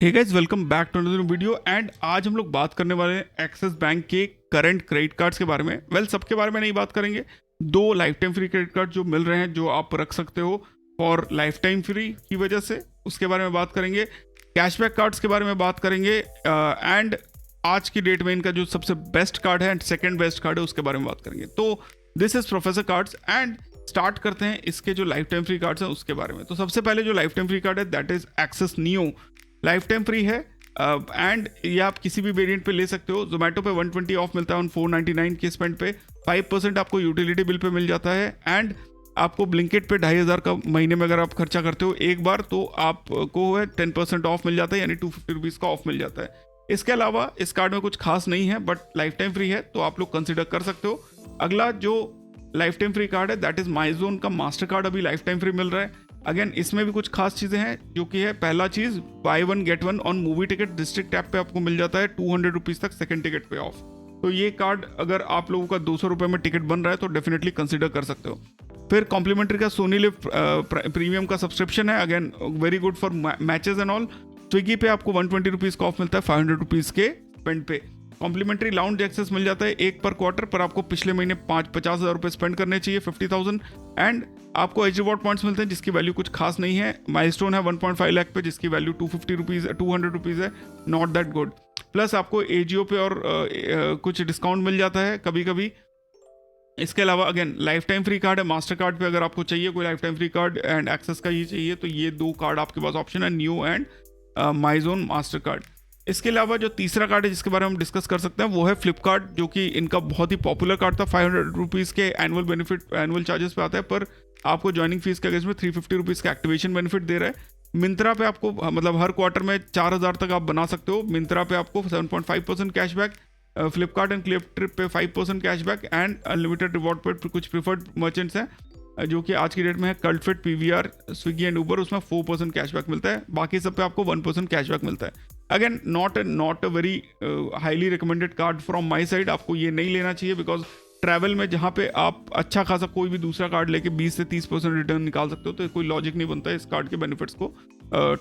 Hey guys, welcome back to another video. And आज हम लोग बात करने वाले हैं एक्सिस बैंक के करंट क्रेडिट कार्ड्स के बारे में। सबके बारे में नहीं बात करेंगे। दो life time free credit card जो मिल रहे हैं, जो आप रख सकते हो फॉर लाइफ टाइम फ्री की वजह से, उसके बारे में बात करेंगे। कैशबैक कार्ड्स के बारे में बात करेंगे। एंड आज की डेट में इनका जो सबसे बेस्ट कार्ड है एंड सेकेंड बेस्ट कार्ड है, उसके बारे में बात करेंगे। तो this is professor cards and start करते हैं इसके जो लाइफ टाइम फ्री कार्ड्स हैं उसके बारे में। तो सबसे पहले जो लाइफ टाइम फ्री कार्ड है that is axis neo. Life time free है एंड ये आप किसी भी वेरिएंट पे ले सकते हो। जोमेटो पे 120 ऑफ मिलता है ऑन 499 के स्पेंड पे। 5% आपको यूटिलिटी बिल पे मिल जाता है एंड आपको ब्लिंकिट पे 2500 का महीने में अगर आप खर्चा करते हो एक बार, तो आपको है 10% ऑफ मिल जाता है, यानी 250 रुपीज़ का ऑफ मिल जाता है। इसके अलावा इस कार्ड में कुछ खास नहीं है, बट लाइफ टाइम फ्री है तो आप लोग कंसिडर कर सकते हो। अगला जो लाइफ टाइम फ्री कार्ड है दैट इज माईजोन का मास्टर कार्ड अभी लाइफ टाइम फ्री मिल रहा है। अगेन इसमें भी कुछ खास चीज़ें हैं, जो कि है पहला चीज़ buy one get one on movie ticket District tap पे आपको मिल जाता है 200 रुपीज़ तक सेकंड टिकट पे ऑफ। तो ये कार्ड अगर आप लोगों का 200 रुपये में टिकट बन रहा है तो डेफिनेटली कंसिडर कर सकते हो। फिर कॉम्प्लीमेंट्री का सोनी लिव प्रीमियम का सब्सक्रिप्शन है, again very good for matches and all. Swiggy पे आपको 120 रुपीज़ का ऑफ मिलता है 500 रुपीज़ के स्पेंड पे। कॉम्प्लीमेंट्री लाउंज एक्सेस मिल जाता है एक पर क्वार्टर, पर आपको पिछले महीने 50,000 रुपये स्पेंड करने चाहिए 50,000। एंड आपको एच रिवॉर्ड पॉइंट्स मिलते हैं जिसकी वैल्यू कुछ खास नहीं है। माइलस्टोन है 1.5 लाख पे जिसकी वैल्यू 200 रुपीज़ है, नॉट दैट गुड। प्लस आपको एजीओ पे और कुछ डिस्काउंट मिल जाता है कभी कभी। इसके अलावा again lifetime free card है मास्टर कार्ड पे। अगर आपको चाहिए कोई lifetime free card and Axis का ही चाहिए तो ये दो कार्ड आपके पास ऑप्शन है, new and My Zone Mastercard. इसके अलावा जो तीसरा कार्ड है जिसके बारे में हम डिस्कस कर सकते हैं वो है फ्लिपकार्ट, जो कि इनका बहुत ही पॉपुलर कार्ड था। 500 रुपीज़ के एनुअल बेनिफिट एनुअल चार्जेस पे आता है, पर आपको ज्वाइनिंग फीस के अगेंस्ट में 350 रुपीज़ का एक्टिवेशन बेनिफिट दे रहा है। मिंत्रा पे आपको मतलब हर क्वार्टर में 4000 तक आप बना सकते हो। मिंत्रा पे आपको 7.5% cashback, Flipkart and clip trip पे 5% कैशबैक एंड अनलिमिटेड रिवॉर्ड पे कुछ प्रीफर्ड मर्चेंट्स हैं जो कि आज की डेट में है cult fit, PVR, Swiggy and Uber, उसमें 4% कैशबैक मिलता है। बाकी सब पे आपको 1% कैशबैक मिलता है। Again not a very highly recommended card from my side. आपको ये नहीं लेना चाहिए बिकॉज ट्रैवल में जहाँ पे आप अच्छा खासा कोई भी दूसरा कार्ड लेके 20 से 30% रिटर्न निकाल सकते हो, तो कोई लॉजिक नहीं बनता है इस कार्ड के बेनिफिट्स को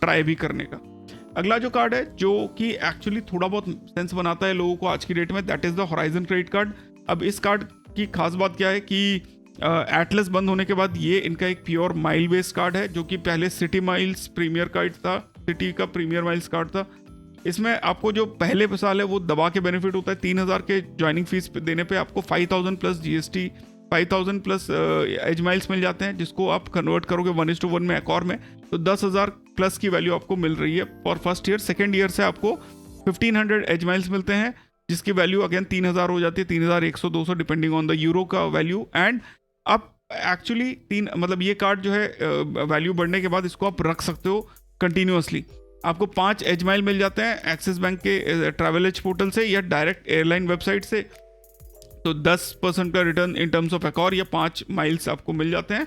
ट्राई भी करने का। अगला जो कार्ड है जो कि एक्चुअली थोड़ा बहुत सेंस बनाता है लोगों को आज की डेट में, that is the horizon credit card. अब इस कार्ड की खास बात क्या है कि एटलस बंद होने के बाद ये इनका एक प्योर माइल बेस्ड कार्ड है, जो कि पहले सिटी माइल्स प्रीमियर कार्ड था, सिटी का प्रीमियर माइल्स कार्ड था। इसमें आपको जो पहले साल है वो दबा के बेनिफिट होता है। 3000 के ज्वाइनिंग फीस देने पे आपको 5000 plus GST, 5000 plus Edge miles मिल जाते हैं, जिसको आप कन्वर्ट करोगे 1:1 में एकॉर में, तो 10,000 प्लस की वैल्यू आपको मिल रही है for first year. Second year से आपको 1500 एज माइल्स मिलते हैं, जिसकी वैल्यू अगेन 3000 हो जाती है, 3100 200 डिपेंडिंग ऑन द यूरो का वैल्यू। एंड अब एक्चुअली मतलब ये कार्ड जो है वैल्यू बढ़ने के बाद इसको आप रख सकते हो कंटिन्यूअसली। आपको 5 एज माइल मिल जाते हैं एक्सिस बैंक के ट्रैवल एज पोर्टल से या डायरेक्ट एयरलाइन वेबसाइट से, तो 10% का रिटर्न इन टर्म्स ऑफ एकॉर या 5 माइल्स आपको मिल जाते हैं।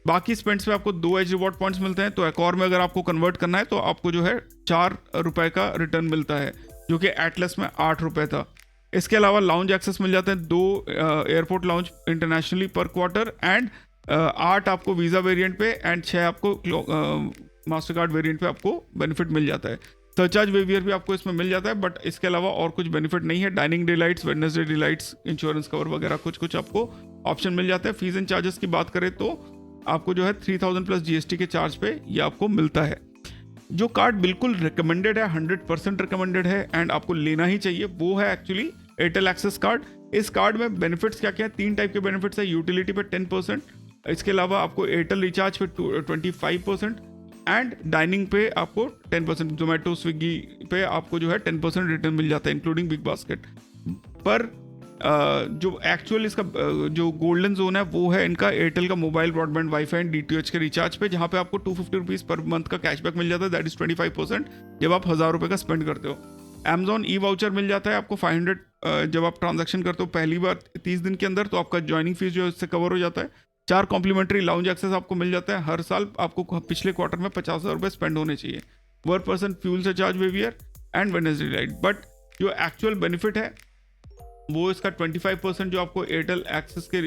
बाकी स्पेंड्स पे आपको 2 एज रिवॉर्ड पॉइंट्स मिलते हैं, तो एकॉर में अगर आपको कन्वर्ट करना है तो आपको जो है 4 रुपये का रिटर्न मिलता है, जो कि एटलस में 8 रुपये था। इसके अलावा लाउंज एक्सेस मिल जाते हैं 2 एयरपोर्ट लाउंज इंटरनेशनली पर क्वार्टर एंड 8 आपको वीज़ा वेरिएंट पे एंड 6 आपको मास्टर कार्ड वेरिएंट पे आपको बेनिफिट मिल जाता है। सरचार्ज वेवियर भी आपको इसमें मिल जाता है, बट इसके अलावा और कुछ बेनिफिट नहीं है। Dining delights, Wednesday delights, insurance cover वगैरह कुछ आपको ऑप्शन मिल जाता है। फीस एंड चार्जेस की बात करें तो आपको जो है 3000 प्लस जीएसटी के चार्ज पे ये आपको मिलता है। जो कार्ड बिल्कुल रिकमेंडेड है, 100% रिकमेंडेड है एंड आपको लेना ही चाहिए, वो है एक्चुअली एयरटेल एक्सेस कार्ड। इस कार्ड में बेनिफिट्स क्या क्या है? 3 टाइप के बेनिफिट्स है। यूटिलिटी पे 10%, इसके अलावा आपको एयरटेल रिचार्ज पे 25% एंड डाइनिंग पे आपको 10%। जोमेटो, स्विगी पे आपको जो है 10% रिटर्न मिल जाता है इंक्लूडिंग बिग बास्केट। पर जो एक्चुअल इसका जो गोल्डन जोन है वो है इनका एयरटेल का mobile broadband, wifi and DTH के रिचार्ज पे, जहाँ पे आपको 250 रुपीज़ पर मंथ का कैशबैक मिल जाता है, दैट इज 25% जब आप 1000 रुपये का स्पेंड करते हो। अमेजॉन ई वाउचर मिल जाता है आपको 500 जब आप ट्रांजैक्शन करते हो पहली बार 30 दिन के अंदर, तो आपका ज्वाइनिंग फीस जो है इससे कवर हो जाता है। 4 कॉम्प्लीमेंट्री लाउंज एक्सेस आपको मिल जाता है हर साल। आपको पिछले क्वार्टर में 50,000 रुपये स्पेंड होने चाहिए। 1% फ्यूल से charge waiver and Wednesday delight. But जो एक्चुअल बेनिफिट है वो इसका 25% जो आपको एयरटेल एक्सेस के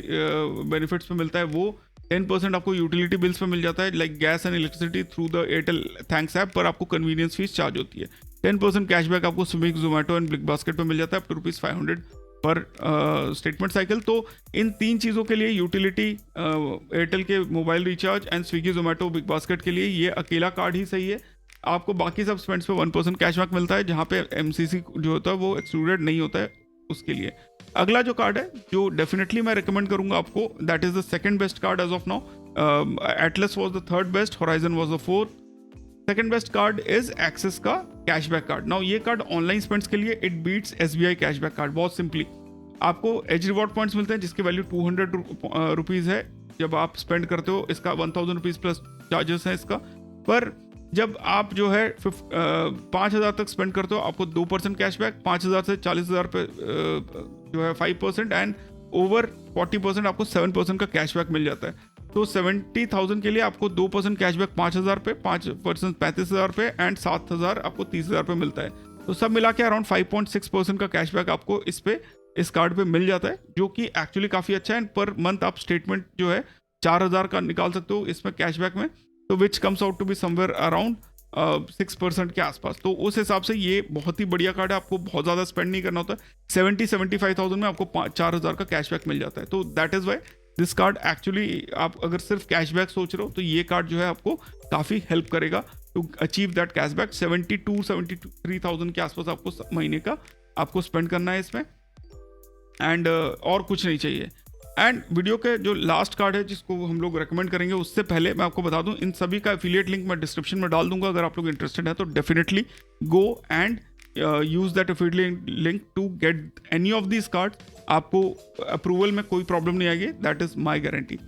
बेनिफिट्स पे मिलता है, वो 10% आपको यूटिलिटी बिल्स पे मिल जाता है, like gas and electricity through the Airtel thanks app, पर आपको कन्वीनियंस फीस चार्ज होती है। 10% कैशबैक आपको Swiggy, Zomato and big basket पे मिल जाता है अप टू ₹500 पर स्टेटमेंट साइकिल। तो इन 3 चीज़ों के लिए यूटिलिटी, एयरटेल के mobile recharge and Swiggy, Zomato, big basket के लिए ये अकेला कार्ड ही सही है। आपको बाकी सब स्पेंड्स पे 1% कैशबैक मिलता है, जहाँ पे MCC जो होता है वो एक्सक्लूडेड नहीं होता है उसके लिए। अगला जो कार्ड है जो डेफिनेटली मैं रिकमेंड करूंगा आपको, that is the second best card as of now. Atlas was the third best, Horizon was the fourth. Second best card is Axis का कैशबैक कार्ड। नाउ ये कार्ड ऑनलाइन स्पेंड्स के लिए it beats SBI cashback card. बहुत simply आपको Edge reward points मिलते हैं जिसकी value 200 rupees है जब आप स्पेंड करते हो। इसका 1000 रुपीज़ प्लस चार्जेस हैं इसका। पर जब आप जो है 5,000 तक स्पेंड करते हो आपको 2% कैशबैक, 5,000 से 40,000 पे जो है 5% एंड ओवर 40% आपको 7% का कैशबैक मिल जाता है। तो 70,000 के लिए आपको 2% कैशबैक 5,000 पे, 5% 35,000 पे एंड 7,000 आपको 30,000 पे मिलता है। तो सब मिला के अराउंड 5.6% का कैशबैक आपको इस कार्ड पे मिल जाता है, जो कि एक्चुअली काफ़ी अच्छा है। पर मंथ आप स्टेटमेंट जो है 4,000 का निकाल सकते हो इसमें कैशबैक में, तो which comes out to be somewhere around 6% के आसपास। तो उस हिसाब से ये बहुत ही बढ़िया कार्ड है, आपको बहुत ज़्यादा स्पेंड नहीं करना होता। 70,000-75,000 में आपको 4,000 का कैशबैक मिल जाता है। तो that is why this card actually, आप अगर सिर्फ कैशबैक सोच रहे हो तो ये कार्ड जो है आपको काफ़ी हेल्प करेगा टू अचीव दैट कैशबैक। 72,000-73,000 के आसपास आपको महीने का आपको स्पेंड करना है इसमें, एंड और कुछ नहीं चाहिए। एंड वीडियो के जो लास्ट कार्ड है जिसको हम लोग रेकमेंड करेंगे, उससे पहले मैं आपको बता दूं इन सभी का एफिलिएट लिंक मैं डिस्क्रिप्शन में डाल दूंगा। अगर आप लोग इंटरेस्टेड है तो definitely go and use that affiliate link to get any of this card. आपको अप्रूवल में कोई प्रॉब्लम नहीं आएगी, that is my guarantee.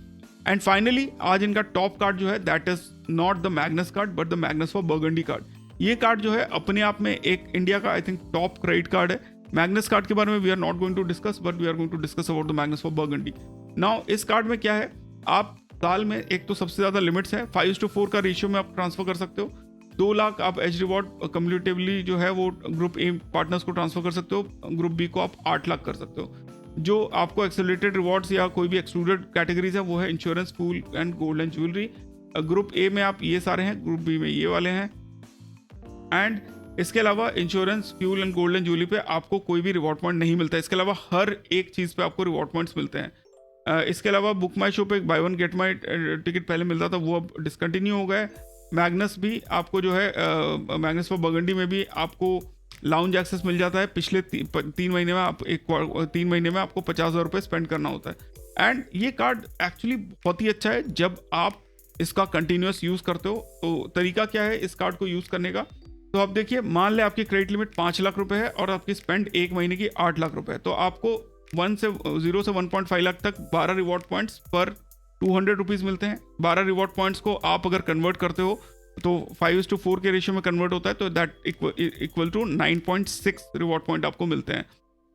And finally आज इनका टॉप कार्ड जो है that is not the Magnus card but the Magnus for Burgundy card. ये कार्ड जो है अपने आप में एक इंडिया का I think top credit card है। मैग्नस कार्ड के बारे में we are not going to discuss, but we are going to discuss about the Magnus for Burgundy. Now इस कार्ड में क्या है, आप साल में एक तो सबसे ज़्यादा लिमिट्स है, 5:4 का रेशियो में आप ट्रांसफर कर सकते हो। 2 लाख आप एज रिवॉर्ड कम्युलेटिवली जो है वो ग्रुप ए पार्टनर्स को ट्रांसफर कर सकते हो, ग्रुप बी को आप 8 लाख कर सकते हो। जो आपको एक्सेलरेटेड रिवॉर्ड्स या कोई भी एक्सक्लूडेड कैटेगरीज है वो है insurance, fuel and gold and jewellery. Group A में आप ये सारे हैं, ग्रुप बी में ये वाले हैं। एंड इसके अलावा insurance, fuel and gold and jewellery पे आपको कोई भी रिवॉर्ड पॉइंट नहीं मिलता है। इसके अलावा हर एक चीज़ पे आपको रिवॉर्ड पॉइंट्स मिलते हैं। इसके अलावा बुक माई शो पे एक bye one get my ticket पहले मिलता था, वो अब डिसकंटिन्यू हो गया है। मैग्नस भी आपको जो है मैग्नस फॉर बर्गंडी में भी आपको लाउंज एक्सेस मिल जाता है। पिछले 3 महीने में आप 3 महीने में आपको 50,000 रुपये स्पेंड करना होता है। एंड ये कार्ड एक्चुअली बहुत ही अच्छा है जब आप इसका कंटिन्यूस यूज़ करते हो। तो तरीका क्या है इस कार्ड को यूज़ करने का, तो आप देखिए, मान ले आपकी क्रेडिट लिमिट 5 लाख रुपए है और आपकी स्पेंड 1 महीने की 8 लाख रुपए है, तो आपको 0 से 1.5 लाख तक 12 रिवॉर्ड पॉइंट्स पर 200 रुपीज़ मिलते हैं। 12 रिवॉर्ड पॉइंट्स को आप अगर कन्वर्ट करते हो तो 5:4 के रेशियो में कन्वर्ट होता है, तो that equal to 9.6 reward point आपको मिलते हैं।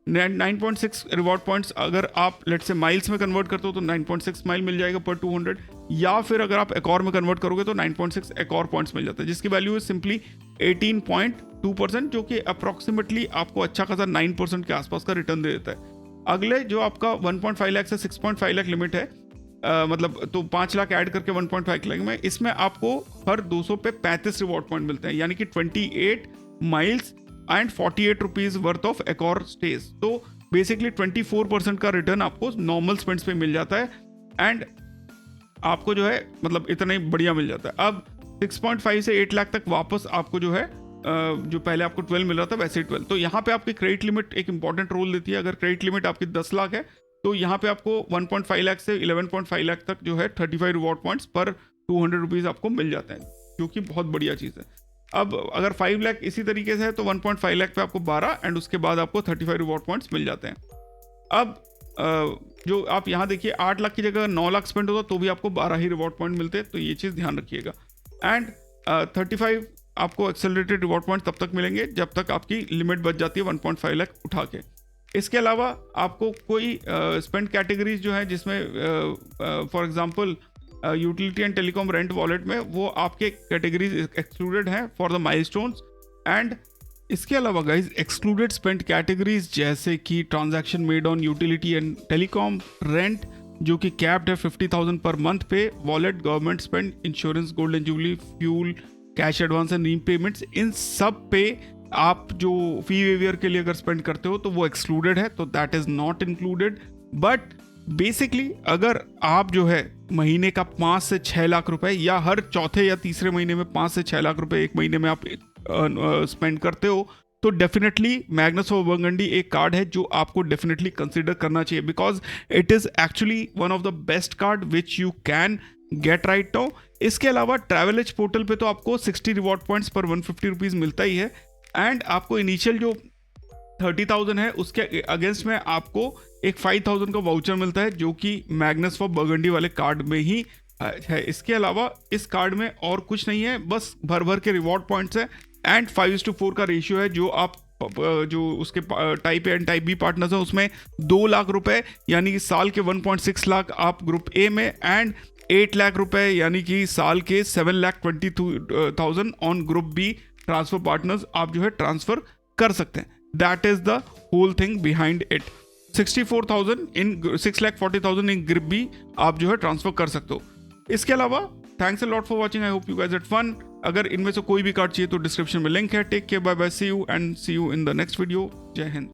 9.6 रिवॉर्ड पॉइंट्स अगर आप लेट से माइल्स में कन्वर्ट करते हो तो 9.6 माइल मिल जाएगा पर 200, या फिर अगर आप एक और में कन्वर्ट करोगे तो 9.6 एक और पॉइंट्स मिल जाता है, जिसकी वैल्यू है सिंपली 18.2%, जो कि अप्रॉक्सीमेटली आपको अच्छा खासा 9% के आसपास का रिटर्न दे देता है। अगले जो आपका 1.5 लाख से 6.5 लाख लिमिट है, मतलब तो 5 लाख ऐड करके 1.5 लाख में, इसमें आपको हर 200 पे 35 रिवॉर्ड पॉइंट मिलते हैं, यानी कि 28 miles and 48 rupees worth of एक और स्टेज। तो बेसिकली 24% का रिटर्न आपको नॉर्मल स्पेंड्स पे मिल जाता है। एंड आपको जो है मतलब इतना ही बढ़िया मिल जाता है। अब 6.5 से 8 लाख तक वापस आपको जो है जो पहले आपको 12 मिल रहा था वैसे ही 12। तो यहाँ पे आपकी क्रेडिट लिमिट एक इंपॉर्टेंट रोल देती है। अगर क्रेडिट लिमिट आपकी 10 लाख है तो यहाँ पे आपको 1.5 लाख से 11.5 लाख तक जो है 35 रिवॉर्ड पॉइंट्स पर 200 रुपीज़ आपको मिल जाते हैं, जो कि बहुत बढ़िया चीज़ है। अब अगर 5 लाख इसी तरीके से है तो 1.5 लाख पे आपको 12 एंड उसके बाद आपको 35 रिवॉर्ड पॉइंट्स मिल जाते हैं। अब जो आप यहाँ देखिए 8 लाख की जगह 9 लाख स्पेंड होता तो भी आपको 12 ही रिवॉर्ड पॉइंट मिलते हैं, तो ये चीज़ ध्यान रखिएगा। एंड 35 आपको एक्सेलरेटेड रिवॉर्ड पॉइंट तब तक मिलेंगे जब तक आपकी लिमिट बच जाती है 1.5 लाख उठा के। इसके अलावा आपको कोई स्पेंड कैटेगरीज जो है जिसमें for example utility and telecom rent wallet में वो आपके कैटेगरीज एक्सक्लूडेड हैं फॉर द माइलस्टोन्स। एंड इसके अलावा गाइज एक्सक्लूडेड स्पेंड कैटेगरीज जैसे कि transaction made on utility and telecom, rent जो कि कैप्ड है 50,000 पर मंथ पे, wallet, government spend, insurance, gold and jewellery, fuel, cash advance and repayments, इन सब पे आप जो फी वेवियर के लिए अगर स्पेंड करते हो तो वो एक्सक्लूडेड है, तो that is not included. But basically अगर आप जो है महीने का 5 से 6 लाख रुपए या हर चौथे या तीसरे महीने में 5 से 6 लाख रुपए एक महीने में आप स्पेंड करते हो, तो डेफिनेटली मैग्नस ऑफ बर्गंडी एक कार्ड है जो आपको डेफिनेटली कंसिडर करना चाहिए, because it is actually one of the best card which you can get right now. इसके अलावा ट्रैवल एज पोर्टल पे तो आपको 60 रिवॉर्ड पॉइंट्स पर 150 रुपीज़ मिलता ही है, एंड आपको इनिशियल जो 30,000 है उसके अगेंस्ट में आपको एक 5,000 का वाउचर मिलता है, जो कि मैग्नस फॉर बर्गंडी वाले कार्ड में ही है। इसके अलावा इस कार्ड में और कुछ नहीं है, बस भर भर के रिवॉर्ड पॉइंट्स है, एंड 5:4 का रेशियो है। जो आप जो उसके type A and type B partners है उसमें 2 लाख रुपए यानी कि साल के 1.6 लाख आप ग्रुप ए में, एंड 8 लाख रुपए यानी कि साल के 7,20,000 on group B transfer partners आप जो है ट्रांसफर कर सकते हैं। That is the whole thing behind it. 64,000 in 6,40,000 in group B आप जो है ट्रांसफर कर सकते हो। इसके अलावा thanks a lot for watching, I hope you guys had fun. अगर इनमें से कोई भी कार्ड चाहिए तो डिस्क्रिप्शन में लिंक है। Take care, bye bye, see you and see you in the next video. जय हिंद।